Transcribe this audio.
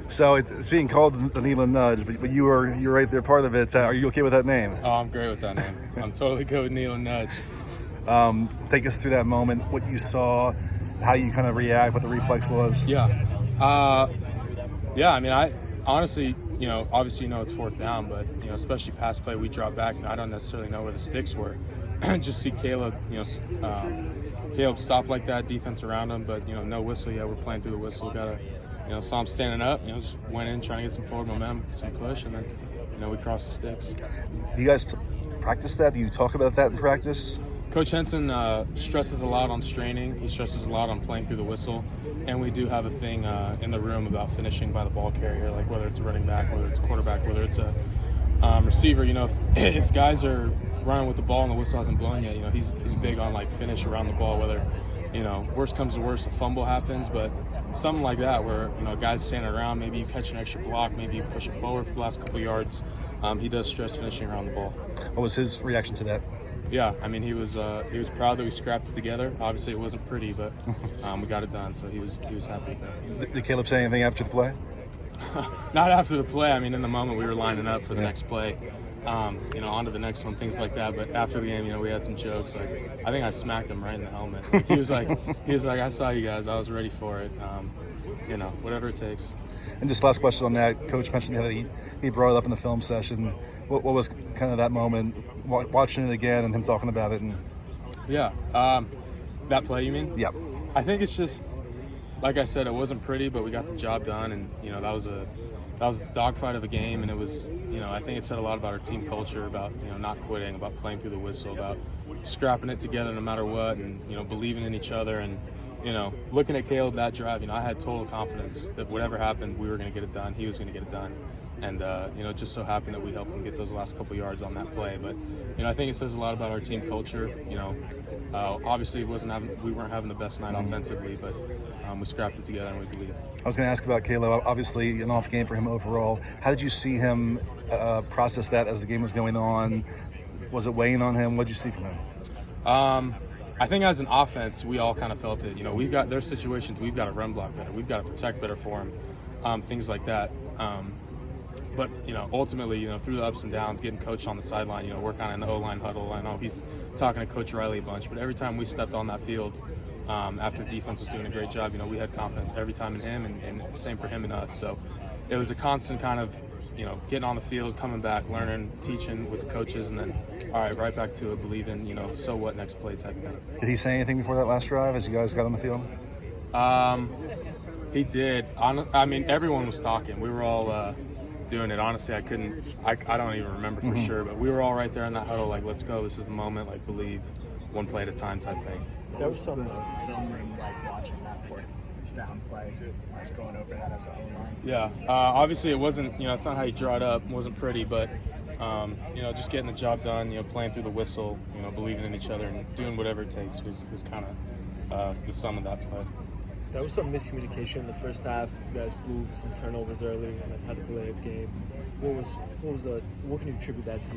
So it's being called the Needle and Nudge, but you're right there, part of it. Are you okay with that name? Oh, I'm great with that name. I'm totally good with Neil and Nudge. Take us through that moment, what you saw, how you kind of react, what the reflex was. Yeah. I mean, I honestly, obviously, it's fourth down, but, especially pass play, we drop back, and I don't necessarily know where the sticks were. Just see Caleb, Caleb stop like that, defense around him, but, no whistle yet. We're playing through the whistle. Got to, saw him standing up, just went in trying to get some forward momentum, some push, and then, we crossed the sticks. Do you guys practice that? Do you talk about that in practice? Coach Henson stresses a lot on straining. He stresses a lot on playing through the whistle. And we do have a thing in the room about finishing by the ball carrier, like whether it's a running back, whether it's a quarterback, whether it's a receiver. If guys are running with the ball and the whistle hasn't blown yet, he's big on like finish around the ball, whether, worst comes to worst, a fumble happens, but something like that where, guys standing around, maybe you catch an extra block, maybe you push it forward for the last couple of yards. He does stress finishing around the ball. What was his reaction to that? Yeah, I mean, he was proud that we scrapped it together. Obviously, it wasn't pretty, but we got it done, so he was happy with that. Did Caleb say anything after the play? Not after the play. I mean, in the moment, we were lining up for the next play, on to the next one, things like that. But after the game, we had some jokes. Like, I think I smacked him right in the helmet. He was like, I saw you guys. I was ready for it. Whatever it takes. And just last question on that, Coach mentioned that he brought it up in the film session. What was kind of that moment, watching it again and him talking about it? Yeah, that play, you mean? Yeah. I think it's just, like I said, it wasn't pretty, but we got the job done, and that was a dogfight of a game, and it was, I think it said a lot about our team culture, about not quitting, about playing through the whistle, about scrapping it together no matter what, and believing in each other, and looking at Caleb that drive, I had total confidence that whatever happened, we were going to get it done. He was going to get it done. And, it just so happened that we helped him get those last couple yards on that play. But, I think it says a lot about our team culture. Obviously we weren't having the best night offensively, but we scrapped it together and we believe. I was going to ask about Caleb. Obviously an off game for him overall. How did you see him process that as the game was going on? Was it weighing on him? What did you see from him? I think as an offense, we all kind of felt it. There's situations we've got to run block better. We've got to protect better for him, things like that. But, ultimately, through the ups and downs, getting coached on the sideline, we're kind of in the O-line huddle. I know he's talking to Coach Riley a bunch, but every time we stepped on that field, after defense was doing a great job, we had confidence every time in him, and same for him and us. So it was a constant kind of, getting on the field, coming back, learning, teaching with the coaches, and then, all right back to it, believing, so what next play type thing. Did he say anything before that last drive as you guys got on the field? He did. I mean, everyone was talking. We were all doing it. Honestly, I don't even remember for sure, but we were all right there in that huddle, like, let's go, this is the moment, like, believe, one play at a time type thing. There was some film room, like, watching that fourth down play, like, going over that as a O-line. Yeah, obviously it wasn't, it's not how you draw it up, it wasn't pretty, but, just getting the job done, playing through the whistle, believing in each other and doing whatever it takes was kind of the sum of that play. There was some miscommunication in the first half. You guys blew some turnovers early and had to delay a game. What can you attribute that to?